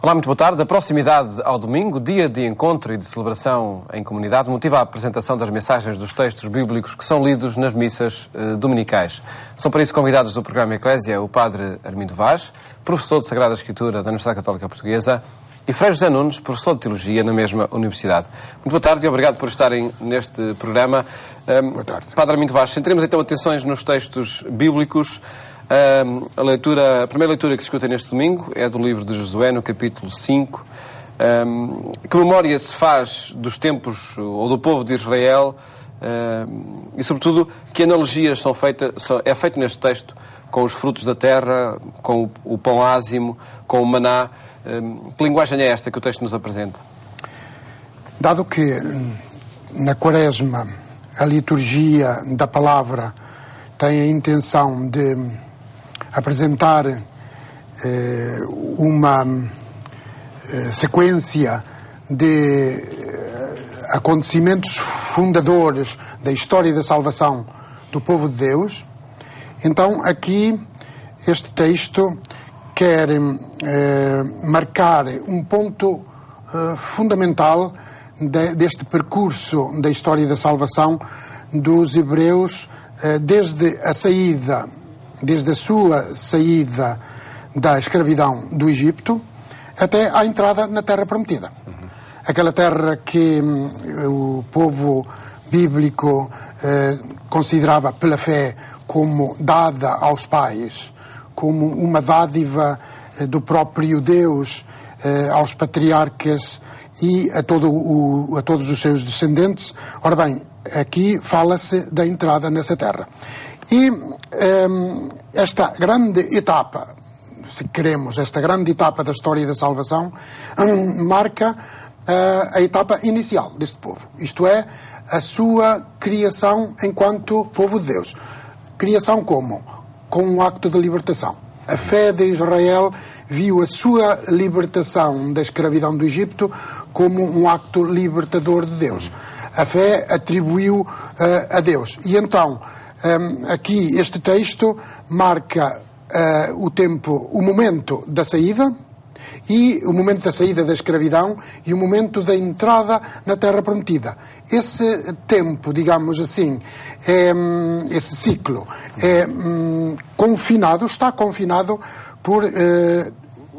Olá, muito boa tarde. A proximidade ao domingo, dia de encontro e de celebração em comunidade, motiva a apresentação das mensagens dos textos bíblicos que são lidos nas missas dominicais. São para isso convidados do programa Eclésia o padre Armindo Vaz, professor de Sagrada Escritura da Universidade Católica Portuguesa, e Frei José Nunes, professor de Teologia na mesma universidade. Muito boa tarde e obrigado por estarem neste programa. Boa tarde. Padre Armindo Vaz, centremos então atenções nos textos bíblicos. A primeira leitura que se escuta neste domingo é do livro de Josué, no capítulo 5. Que memória se faz dos tempos ou do povo de Israel e, sobretudo, que analogias é feito neste texto com os frutos da terra, com o pão ázimo, com o maná? Que linguagem é esta que o texto nos apresenta? Dado que na Quaresma a liturgia da palavra tem a intenção de apresentar uma sequência de acontecimentos fundadores da história da salvação do povo de Deus, então aqui este texto quer marcar um ponto fundamental deste percurso da história da salvação dos hebreus desde a sua saída da escravidão do Egito até à entrada na Terra Prometida. Aquela terra que o povo bíblico considerava pela fé como dada aos pais, como uma dádiva do próprio Deus aos patriarcas e a todos os seus descendentes. Ora bem, aqui fala-se da entrada nessa terra. E esta grande etapa, se queremos, esta grande etapa da história da salvação, marca a etapa inicial deste povo. Isto é, a sua criação enquanto povo de Deus. Criação como? Com um acto de libertação. A fé de Israel viu a sua libertação da escravidão do Egito como um acto libertador de Deus. A fé atribuiu a Deus. E então, aqui este texto marca o momento da saída, e o momento da saída da escravidão e o momento da entrada na Terra Prometida. Esse tempo, digamos assim, esse ciclo está confinado por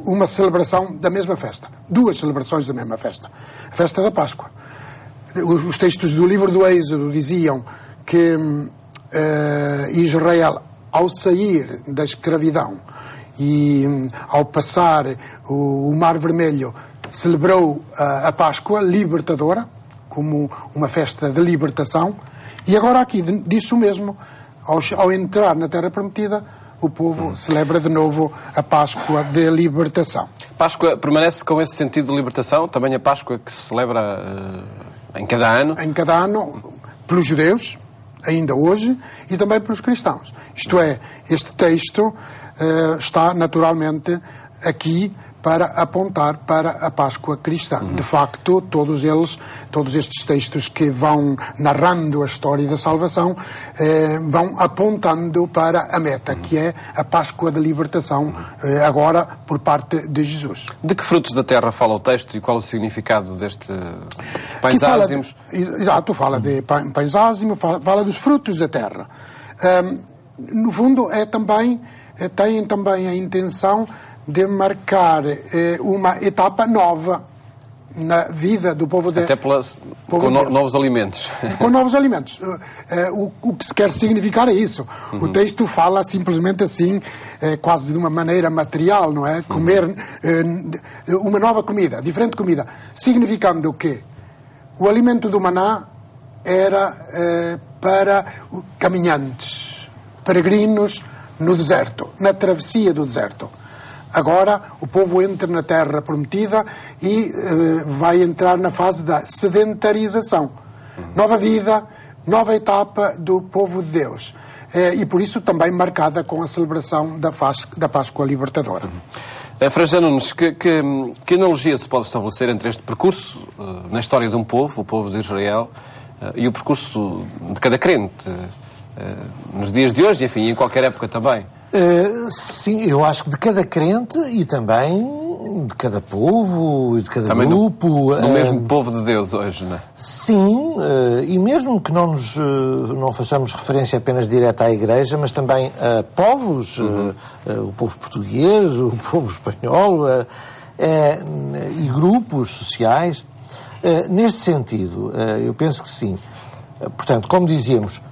uma celebração da mesma festa. Duas celebrações da mesma festa. A festa da Páscoa. Os textos do livro do Êxodo diziam que Israel, ao sair da escravidão e ao passar o Mar Vermelho, celebrou a Páscoa libertadora, como uma festa de libertação, e agora aqui diz o mesmo. Ao entrar na Terra Prometida, o povo celebra de novo a Páscoa de libertação. Páscoa permanece com esse sentido de libertação? Também a Páscoa que se celebra em cada ano? Em cada ano, pelos judeus, ainda hoje, e também pelos cristãos. Isto é, este texto está naturalmente aqui para apontar para a Páscoa cristã. De facto, todos estes textos que vão narrando a história da salvação vão apontando para a meta, que é a Páscoa da libertação, agora por parte de Jesus. De que frutos da terra fala o texto e qual o significado destes pães ázimos? Exato, fala de pães ázimos, fala dos frutos da terra. No fundo, tem também a intenção de marcar uma etapa nova na vida do povo de Deus. Até com novos alimentos. Com novos alimentos. O que se quer significar é isso. O texto fala simplesmente assim, quase de uma maneira material, não é? Comer uma nova comida, diferente comida. Significando que o alimento do maná era para caminhantes, peregrinos no deserto, na travessia do deserto. Agora o povo entra na Terra Prometida e vai entrar na fase da sedentarização. Nova vida, nova etapa do povo de Deus. E por isso também marcada com a celebração da Páscoa Libertadora. Frei José Nunes, que analogia se pode estabelecer entre este percurso na história de um povo, o povo de Israel, e o percurso de cada crente nos dias de hoje, enfim, em qualquer época também? Sim, eu acho que de cada crente e também Sim, de cada povo e de cada também grupo. No mesmo povo de Deus hoje, não é? Sim, e mesmo que não façamos referência apenas direta à Igreja, mas também a povos, o povo português, o povo espanhol, e grupos sociais. Neste sentido, eu penso que sim. Portanto, como dizíamos,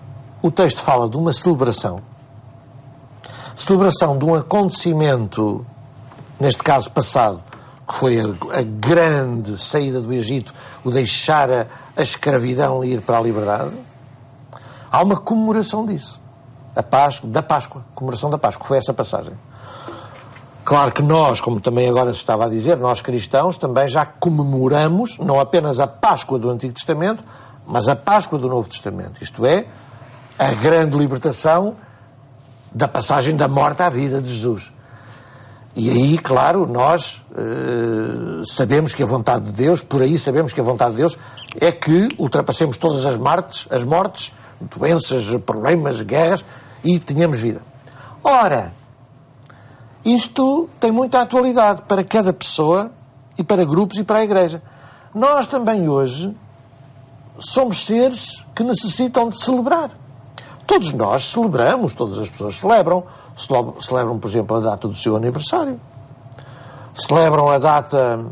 o texto fala de uma celebração de um acontecimento, neste caso passado, que foi a grande saída do Egito, o deixar a escravidão e ir para a liberdade. Há uma comemoração disso. Da Páscoa. Comemoração da Páscoa. Foi essa passagem. Claro que nós, como também agora se estava a dizer, nós cristãos também já comemoramos não apenas a Páscoa do Antigo Testamento, mas a Páscoa do Novo Testamento. Isto é, a grande libertação da passagem da morte à vida de Jesus. E aí, claro, nós sabemos que a vontade de Deus, por aí sabemos que a vontade de Deus é que ultrapassemos todas as mortes, doenças, problemas, guerras, e tenhamos vida. Ora, isto tem muita atualidade para cada pessoa e para grupos e para a Igreja. Nós também hoje somos seres que necessitam de celebrar. Todos nós celebramos, todas as pessoas celebram, por exemplo, a data do seu aniversário. Celebram a data,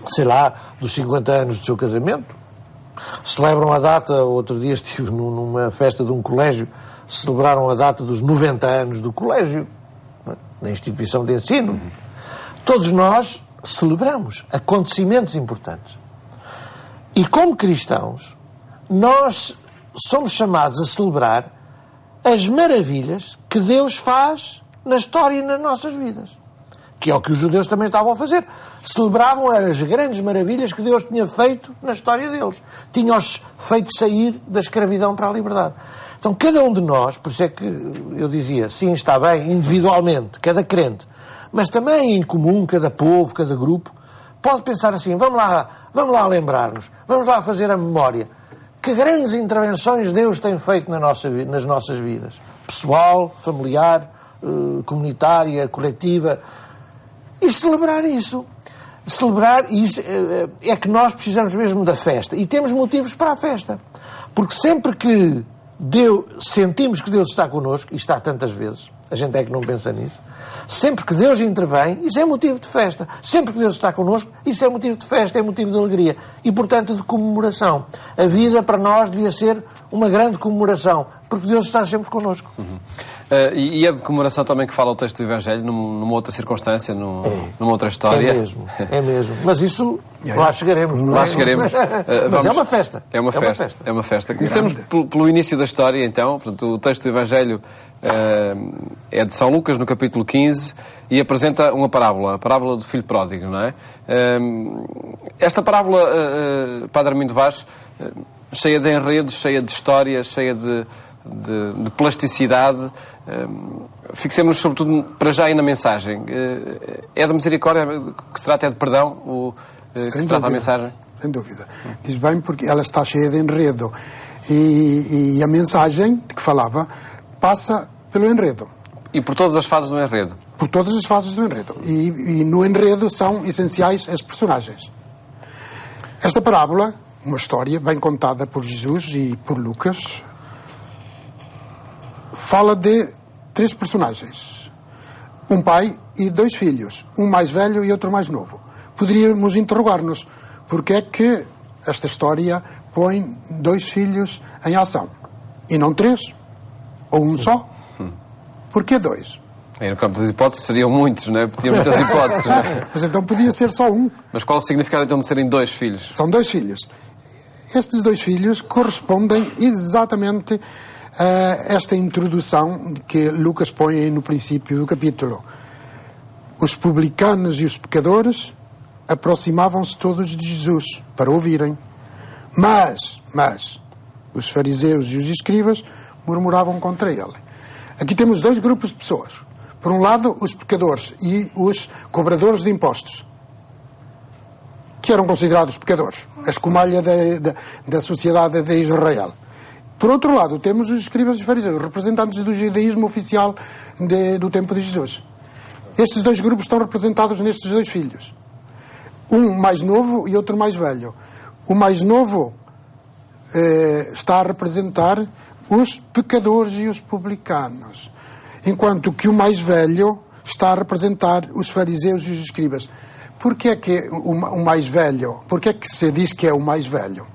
sei lá, dos 50 anos do seu casamento. Celebram a data, outro dia estive numa festa de um colégio, celebraram a data dos 90 anos do colégio, na instituição de ensino. Todos nós celebramos acontecimentos importantes. E como cristãos, nós somos chamados a celebrar as maravilhas que Deus faz na história e nas nossas vidas. Que é o que os judeus também estavam a fazer. Celebravam as grandes maravilhas que Deus tinha feito na história deles. Tinha-os feito sair da escravidão para a liberdade. Então, cada um de nós, por isso é que eu dizia, sim, está bem, individualmente, cada crente, mas também em comum, cada povo, cada grupo, pode pensar assim, vamos lá lembrar-nos, vamos lá fazer a memória. Que grandes intervenções Deus tem feito nas nossas vidas. Pessoal, familiar, comunitária, coletiva. E celebrar isso. Celebrar isso é que nós precisamos mesmo da festa. E temos motivos para a festa. Porque sempre que sentimos que Deus está connosco, e está tantas vezes, a gente é que não pensa nisso, sempre que Deus intervém, isso é motivo de festa. Sempre que Deus está connosco, isso é motivo de festa, é motivo de alegria. E, portanto, de comemoração. A vida, para nós, devia ser uma grande comemoração, porque Deus está sempre connosco. E é de comemoração também que fala o texto do Evangelho, numa outra circunstância, numa outra história. É mesmo. Mas isso, lá chegaremos. Lá chegaremos. Mas é uma festa. É uma festa. Comecemos pelo início da história, então. Portanto, o texto do Evangelho é de São Lucas, no capítulo 15, e apresenta uma parábola, a parábola do filho pródigo, não é? Esta parábola, Padre Armindo Vaz, cheia de enredos, cheia de histórias, cheia de plasticidade. Fixemos-nos sobretudo para já aí na mensagem. É da misericórdia que se trata, é de perdão que trata a mensagem? Sem dúvida. Diz bem porque ela está cheia de enredo. E a mensagem de que falava passa pelo enredo. E por todas as fases do enredo? Por todas as fases do enredo. E no enredo são essenciais as personagens. Esta parábola, uma história bem contada por Jesus e por Lucas, fala de 3 personagens. Um pai e 2 filhos. Um mais velho e outro mais novo. Poderíamos interrogar-nos porque é que esta história põe 2 filhos em ação e não 3? Ou um só? Porquê 2? No campo das hipóteses seriam muitos, não é? Tinha muitas hipóteses, não é? Mas então podia ser só um. Mas qual o significado então de serem 2 filhos? São 2 filhos. Estes 2 filhos correspondem exatamente a esta introdução que Lucas põe no princípio do capítulo. Os publicanos e os pecadores aproximavam-se todos de Jesus para ouvirem. Mas os fariseus e os escribas murmuravam contra ele. Aqui temos 2 grupos de pessoas. Por um lado, os pecadores e os cobradores de impostos, que eram considerados pecadores, a escumalha da sociedade de Israel. Por outro lado, temos os escribas e fariseus, representantes do judaísmo oficial do tempo de Jesus. Estes dois grupos estão representados nestes dois filhos. Um mais novo e outro mais velho. O mais novo está a representar os pecadores e os publicanos, enquanto que o mais velho está a representar os fariseus e os escribas. Porquê é que o mais velho? Porquê é que se diz que é o mais velho?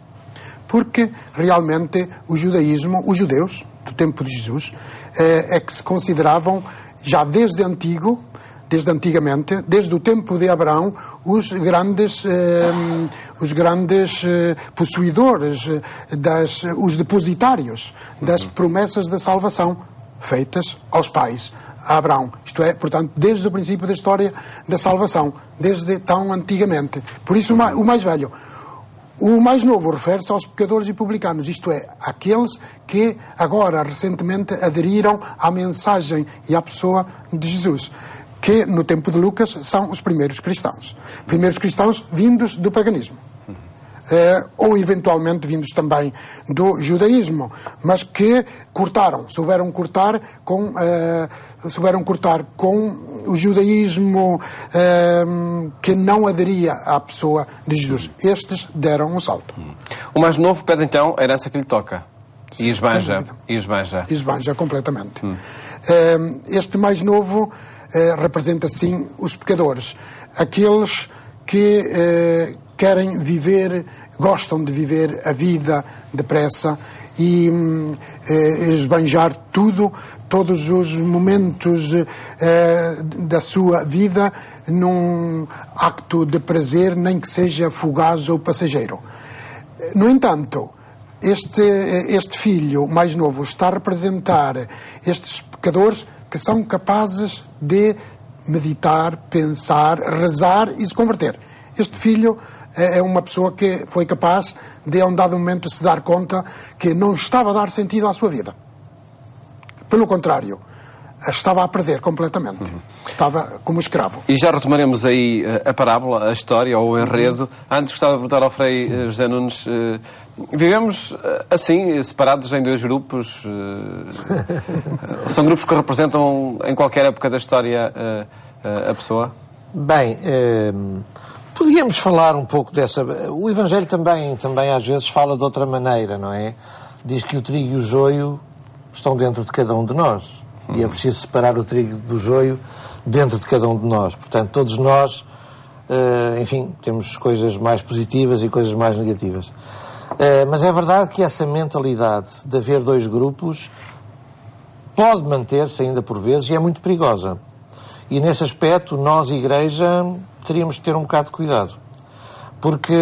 Porque realmente o judaísmo, os judeus do tempo de Jesus, é que se consideravam já desde antigamente, desde o tempo de Abraão, os grandes possuidores, os depositários das promessas da salvação feitas aos pais, a Abraão. Isto é, portanto, desde o princípio da história da salvação, desde tão antigamente. Por isso, o mais velho. O mais novo refere-se aos pecadores e publicanos, isto é, aqueles que agora, recentemente, aderiram à mensagem e à pessoa de Jesus, que no tempo de Lucas são os primeiros cristãos. Primeiros cristãos vindos do paganismo. Ou eventualmente vindos também do judaísmo, mas que souberam cortar com o judaísmo que não aderia à pessoa de Jesus. Estes deram um salto. O mais novo pede então a herança que lhe toca. E esbanja. Esbanja completamente. Este mais novo representa sim os pecadores, aqueles que querem viver, gostam de viver a vida depressa e esbanjar todos os momentos da sua vida num acto de prazer, nem que seja fugaz ou passageiro. No entanto, este filho mais novo está a representar estes pecadores que são capazes de meditar, pensar, rezar e se converter. Este filho é uma pessoa que foi capaz de, a um dado momento, se dar conta que não estava a dar sentido à sua vida. Pelo contrário, estava a perder completamente. Estava como escravo. E já retomaremos aí a parábola, a história ou o enredo. Antes gostava de perguntar ao Frei José Nunes, vivemos assim, separados em dois grupos? São grupos que representam em qualquer época da história a pessoa? Bem, podíamos falar um pouco dessa... O Evangelho também às vezes fala de outra maneira, não é? Diz que o trigo e o joio estão dentro de cada um de nós. E é preciso separar o trigo do joio dentro de cada um de nós. Portanto, todos nós, enfim, temos coisas mais positivas e coisas mais negativas. Mas é verdade que essa mentalidade de haver dois grupos pode manter-se ainda por vezes e é muito perigosa. E nesse aspecto, nós, Igreja, teríamos de ter um bocado de cuidado. Porque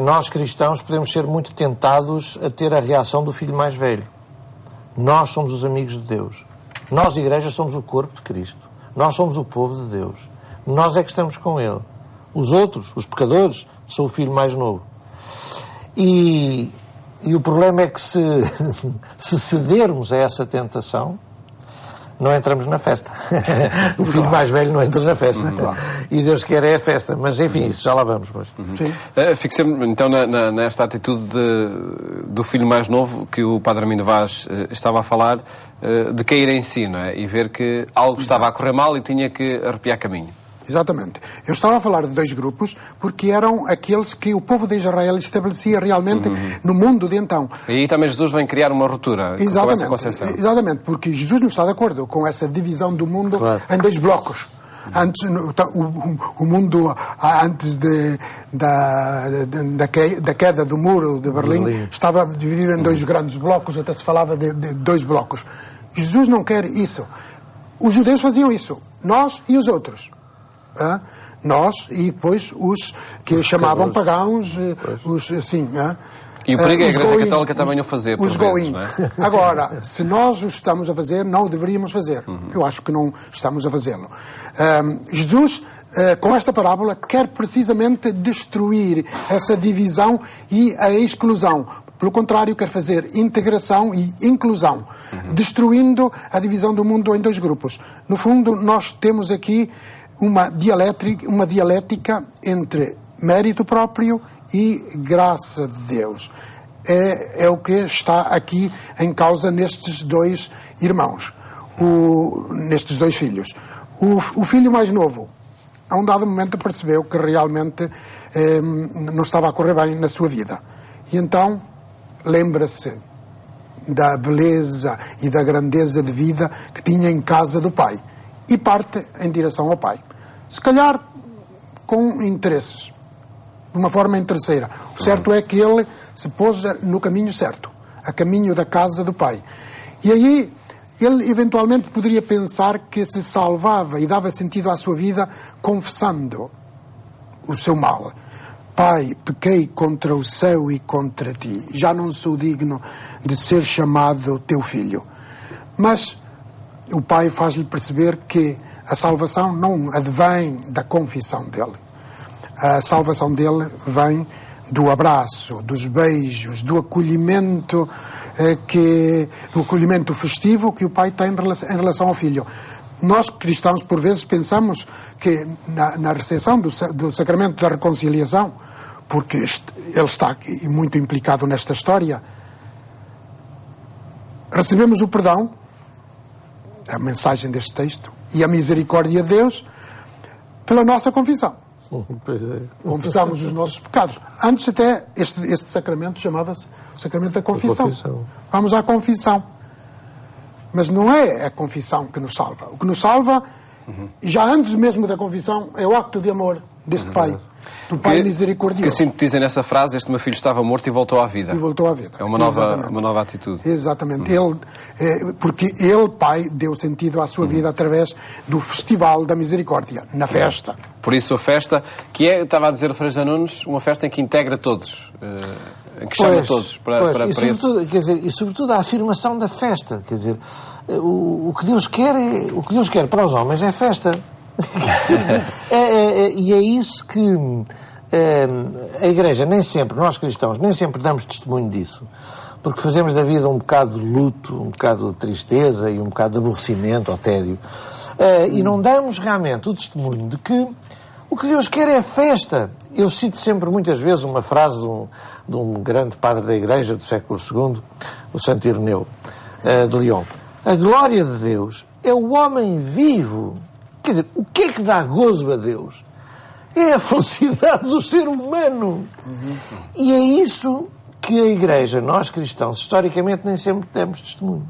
nós, cristãos, podemos ser muito tentados a ter a reação do filho mais velho. Nós somos os amigos de Deus. Nós, Igreja, somos o corpo de Cristo. Nós somos o povo de Deus. Nós é que estamos com Ele. Os outros, os pecadores, são o filho mais novo. E o problema é que se cedermos a essa tentação, não entramos na festa. O filho mais velho não entra na festa. E Deus quer é a festa. Mas, enfim, isso já lá vamos. Fixemos então nesta atitude do filho mais novo que o Padre Armindo Vaz estava a falar, de cair em si, não é? E ver que algo estava a correr mal e tinha que arrepiar caminho. Exatamente. Eu estava a falar de dois grupos porque eram aqueles que o povo de Israel estabelecia realmente no mundo de então. E aí também Jesus vem criar uma ruptura com essa concepção. Exatamente, porque Jesus não está de acordo com essa divisão do mundo em dois blocos. Antes, o mundo, antes da queda do muro de Berlim, estava dividido em dois grandes blocos, até se falava de dois blocos. Jesus não quer isso. Os judeus faziam isso, nós e os outros. Nós e depois os que chamavam pagãos, assim. E o perigo é a Igreja Católica também o fazer. Os Goim. É? Agora, se nós o estamos a fazer, não o deveríamos fazer. Eu acho que não estamos a fazê-lo. Jesus, com esta parábola, quer precisamente destruir essa divisão e a exclusão. Pelo contrário, quer fazer integração e inclusão, destruindo a divisão do mundo em dois grupos. No fundo, nós temos aqui uma dialética entre mérito próprio e graça de Deus. É o que está aqui em causa nestes dois irmãos, nestes dois filhos. O filho mais novo, a um dado momento, percebeu que realmente não estava a correr bem na sua vida. E então lembra-se da beleza e da grandeza de vida que tinha em casa do pai e parte em direção ao pai. Se calhar com interesses, de uma forma interesseira. O certo é que ele se pôs no caminho certo, a caminho da casa do pai. E aí ele eventualmente poderia pensar que se salvava e dava sentido à sua vida confessando o seu mal. Pai, pequei contra o céu e contra ti. Já não sou digno de ser chamado teu filho. Mas o pai faz-lhe perceber que a salvação não advém da confissão dele. A salvação dele vem do abraço, dos beijos, do acolhimento do acolhimento festivo que o pai tem em relação ao filho. Nós, cristãos, por vezes pensamos que na recepção do sacramento da reconciliação, porque ele está aqui muito implicado nesta história, recebemos o perdão, a mensagem deste texto, e a misericórdia de Deus pela nossa confissão. Pois é. Confessamos os nossos pecados. Antes até, este sacramento chamava-se o sacramento da confissão. Vamos à confissão. Mas não é a confissão que nos salva. O que nos salva, já antes mesmo da confissão, é o acto de amor deste Pai. Do Pai misericordioso. Que sintetiza nessa frase: este meu filho estava morto e voltou à vida. E voltou à vida. É uma nova atitude. Exatamente. Porque ele, Pai, deu sentido à sua vida através do Festival da Misericórdia, na festa. Por isso a festa, que é, estava a dizer o Frei José Nunes, uma festa em que integra todos, que chama todos para sobretudo, quer dizer, e sobretudo a afirmação da festa. Quer dizer, o que Deus quer para os homens é festa. E é isso que a Igreja nem sempre, nós cristãos, nem sempre damos testemunho disso, porque fazemos da vida um bocado de luto, um bocado de tristeza e um bocado de aborrecimento ou tédio, e não damos realmente o testemunho de que o que Deus quer é festa. Eu cito sempre, muitas vezes, uma frase de um grande padre da Igreja do século II, o Santo Ireneu de Lyon: a glória de Deus é o homem vivo. Quer dizer, o que é que dá gozo a Deus? É a felicidade do ser humano. E é isso que a Igreja, nós cristãos, historicamente nem sempre demos testemunho.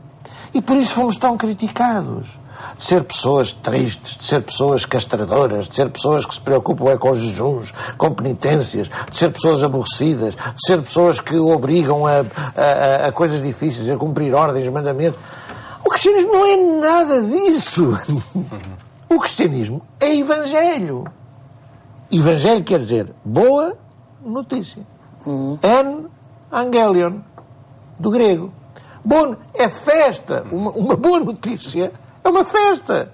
E por isso fomos tão criticados. De ser pessoas tristes, de ser pessoas castradoras, de ser pessoas que se preocupam com jejuns, com penitências, de ser pessoas aborrecidas, de ser pessoas que obrigam a coisas difíceis, a cumprir ordens, mandamentos. O cristianismo não é nada disso. O cristianismo é evangelho. Evangelho quer dizer boa notícia. Angelion, do grego. Bom é festa. Uma boa notícia é uma festa.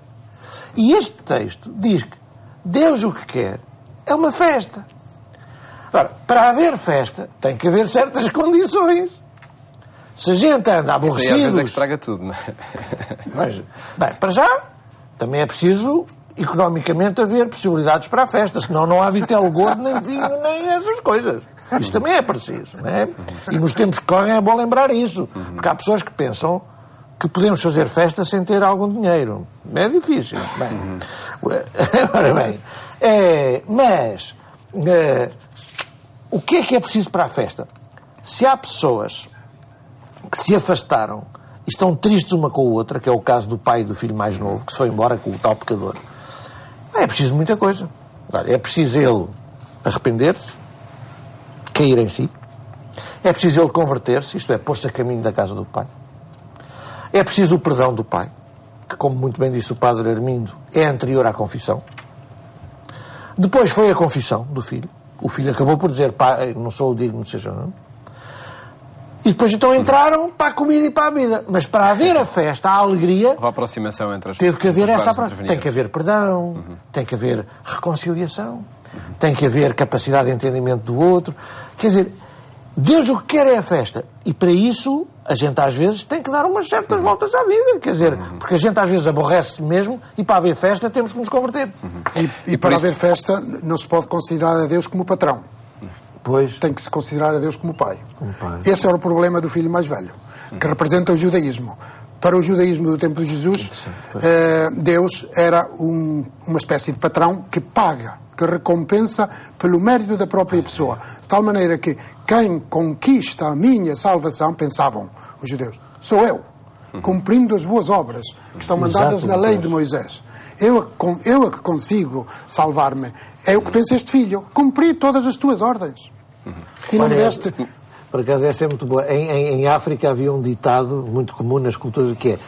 E este texto diz que Deus o que quer é uma festa. Ora, para haver festa tem que haver certas condições. Se a gente anda aborrecidos... Isso aí às vezes é que estraga tudo, não é? Mas, bem, para já... Também é preciso, economicamente, haver possibilidades para a festa, senão não há vitelo gordo, nem vinho, nem essas coisas. Isso também é preciso, não é? E nos tempos que correm é bom lembrar isso, porque há pessoas que pensam que podemos fazer festa sem ter algum dinheiro. É difícil. Bem, ora bem, o que é preciso para a festa? Se há pessoas que se afastaram e estão tristes uma com a outra, que é o caso do pai e do filho mais novo, que se foi embora com o tal pecador, é preciso muita coisa. É preciso ele arrepender-se, cair em si. É preciso ele converter-se, isto é, pôr-se a caminho da casa do pai. É preciso o perdão do pai, que, como muito bem disse o padre Armindo, é anterior à confissão. Depois foi a confissão do filho. O filho acabou por dizer: pai, não sou o digno de ser chamado. E depois então entraram para a comida e para a vida. Mas para haver a festa, a alegria... A aproximação entre as... Teve que haver essa aproximação. Tem que haver perdão, tem que haver reconciliação, tem que haver capacidade de entendimento do outro. Quer dizer, Deus o que quer é a festa. E para isso, a gente às vezes tem que dar umas certas voltas à vida. Quer dizer, porque a gente às vezes aborrece mesmo e para haver festa temos que nos converter. E para haver festa não se pode considerar a Deus como patrão. Pois. Tem que se considerar a Deus como pai. Esse era o problema do filho mais velho, que representa o judaísmo. Para o judaísmo do tempo de Jesus, Deus era uma espécie de patrão que paga, que recompensa pelo mérito da própria pessoa. De tal maneira que quem conquista a minha salvação, pensavam os judeus, sou eu, cumprindo as boas obras que estão mandadas na lei de Moisés. Eu é que consigo salvar-me. É o que pensa este filho. Cumpri todas as tuas ordens. E não me deste... Por acaso essa é muito boa. Em África havia um ditado muito comum nas culturas que é: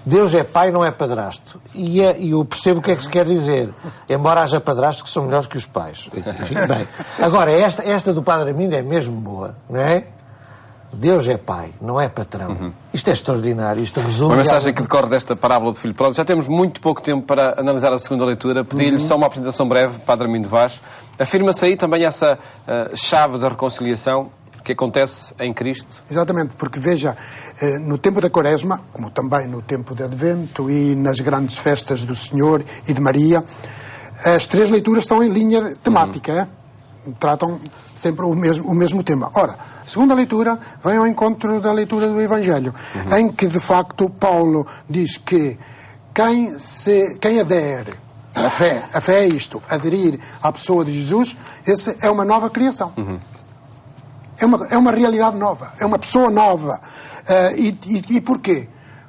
Deus é pai, não é padrasto. E eu percebo o que é que se quer dizer. Embora haja padrastos que são melhores que os pais. Enfim, bem. Agora, esta do Padre Armindo é mesmo boa, não é? Deus é pai, não é patrão. Isto é extraordinário. Isto resume... Uma mensagem que decorre desta parábola do filho pródigo. Já temos muito pouco tempo para analisar a segunda leitura. Pedi-lhe só uma apresentação breve, Padre Armindo Vaz. Afirma-se aí também essa chave da reconciliação que acontece em Cristo? Exatamente, porque veja, no tempo da Quaresma, como também no tempo de Advento e nas grandes festas do Senhor e de Maria, as três leituras estão em linha temática, tratam sempre o mesmo tema. Ora, a segunda leitura vem ao encontro da leitura do Evangelho, em que, de facto, Paulo diz que quem adere, a fé é isto, aderir à pessoa de Jesus, essa é uma nova criação. É uma realidade nova, é uma pessoa nova. E porquê?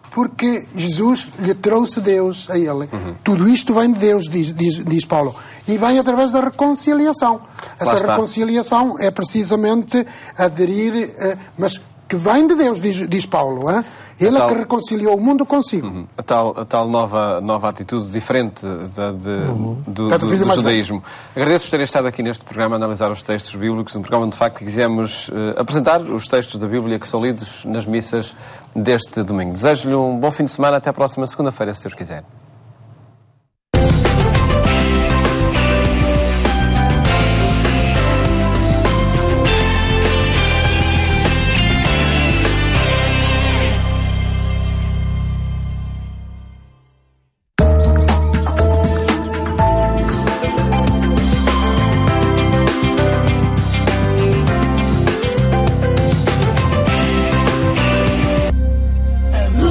Porque Jesus lhe trouxe Deus a ele. Tudo isto vem de Deus, diz Paulo. E vem através da reconciliação. Essa reconciliação é precisamente aderir, mas que vem de Deus, diz Paulo. Ele é que reconciliou o mundo consigo. A tal nova atitude diferente do judaísmo. Agradeço por terem estado aqui neste programa a analisar os textos bíblicos, um programa onde de facto quisemos apresentar os textos da Bíblia que são lidos nas missas deste domingo. Desejo-lhe um bom fim de semana, até a próxima segunda-feira, se Deus quiser.